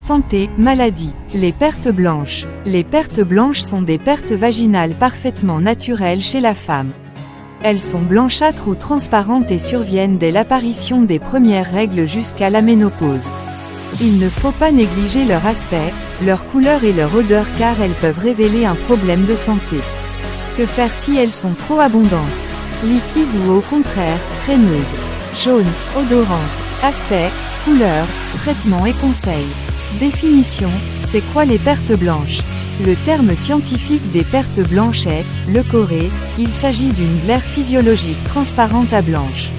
Santé, maladie. Les pertes blanches. Les pertes blanches sont des pertes vaginales parfaitement naturelles chez la femme. Elles sont blanchâtres ou transparentes et surviennent dès l'apparition des premières règles jusqu'à la ménopause. Il ne faut pas négliger leur aspect, leur couleur et leur odeur car elles peuvent révéler un problème de santé. Que faire si elles sont trop abondantes? Liquides ou au contraire, crémeuses? Jaune, odorante. Aspect, couleur, traitement et conseils. Définition, c'est quoi les pertes blanches? Le terme scientifique des pertes blanches est leucorrhée. Il s'agit d'une glaire physiologique transparente à blanche.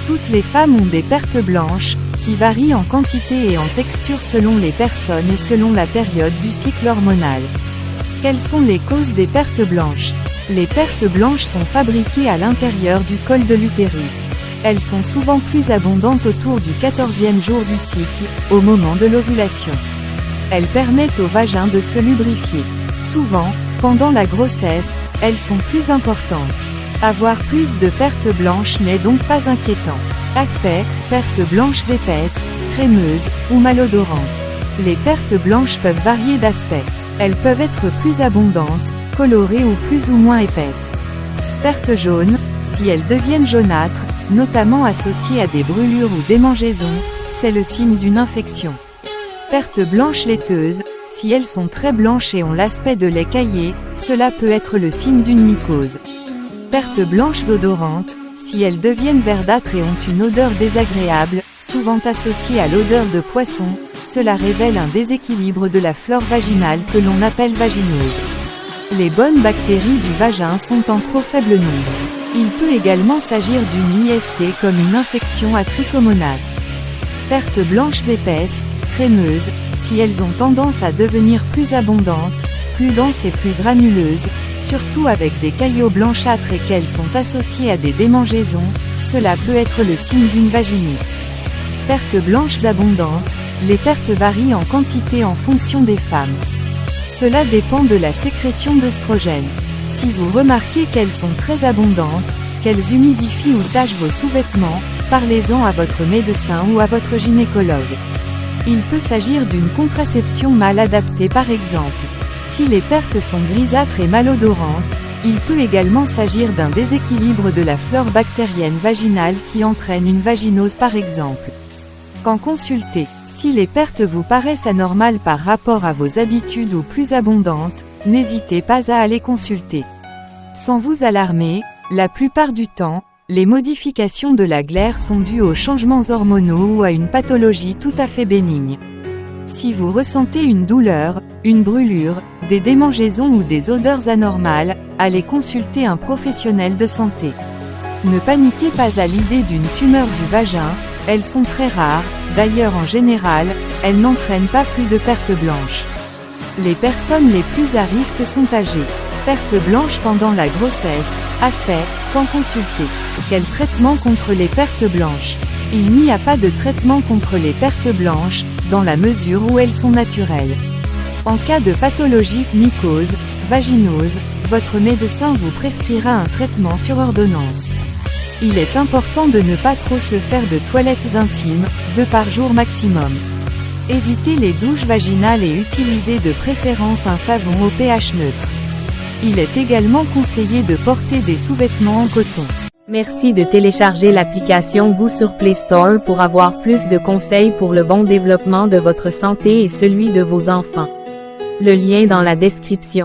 Toutes les femmes ont des pertes blanches, qui varient en quantité et en texture selon les personnes et selon la période du cycle hormonal. Quelles sont les causes des pertes blanches? Les pertes blanches sont fabriquées à l'intérieur du col de l'utérus. Elles sont souvent plus abondantes autour du 14e jour du cycle, au moment de l'ovulation. Elles permettent au vagin de se lubrifier. Souvent, pendant la grossesse, elles sont plus importantes. Avoir plus de pertes blanches n'est donc pas inquiétant. Aspect, pertes blanches épaisses, crémeuses, ou malodorantes. Les pertes blanches peuvent varier d'aspect. Elles peuvent être plus abondantes, colorées ou plus ou moins épaisses. Pertes jaunes, si elles deviennent jaunâtres, notamment associées à des brûlures ou démangeaisons, c'est le signe d'une infection. Pertes blanches laiteuses, si elles sont très blanches et ont l'aspect de lait caillé, cela peut être le signe d'une mycose. Pertes blanches odorantes, si elles deviennent verdâtres et ont une odeur désagréable, souvent associée à l'odeur de poisson, cela révèle un déséquilibre de la flore vaginale que l'on appelle vaginose. Les bonnes bactéries du vagin sont en trop faible nombre. Il peut également s'agir d'une IST comme une infection à trichomonas. Pertes blanches épaisses, crémeuses, si elles ont tendance à devenir plus abondantes, plus denses et plus granuleuses, surtout avec des caillots blanchâtres et qu'elles sont associées à des démangeaisons, cela peut être le signe d'une vaginite. Pertes blanches abondantes, les pertes varient en quantité en fonction des femmes. Cela dépend de la sécrétion d'œstrogènes. Si vous remarquez qu'elles sont très abondantes, qu'elles humidifient ou tachent vos sous-vêtements, parlez-en à votre médecin ou à votre gynécologue. Il peut s'agir d'une contraception mal adaptée par exemple. Si les pertes sont grisâtres et malodorantes, il peut également s'agir d'un déséquilibre de la flore bactérienne vaginale qui entraîne une vaginose par exemple. Quand consulter, si les pertes vous paraissent anormales par rapport à vos habitudes ou plus abondantes, n'hésitez pas à aller consulter. Sans vous alarmer, la plupart du temps, les modifications de la glaire sont dues aux changements hormonaux ou à une pathologie tout à fait bénigne. Si vous ressentez une douleur, une brûlure, des démangeaisons ou des odeurs anormales, allez consulter un professionnel de santé. Ne paniquez pas à l'idée d'une tumeur du vagin, elles sont très rares, d'ailleurs en général, elles n'entraînent pas plus de pertes blanches. Les personnes les plus à risque sont âgées. Pertes blanches pendant la grossesse, aspect, quand consulter. Quel traitement contre les pertes blanches? Il n'y a pas de traitement contre les pertes blanches, dans la mesure où elles sont naturelles. En cas de pathologie, mycose, vaginose, votre médecin vous prescrira un traitement sur ordonnance. Il est important de ne pas trop se faire de toilettes intimes, 2 par jour maximum. Évitez les douches vaginales et utilisez de préférence un savon au pH neutre. Il est également conseillé de porter des sous-vêtements en coton. Merci de télécharger l'application Goo sur Play Store pour avoir plus de conseils pour le bon développement de votre santé et celui de vos enfants. Le lien dans la description.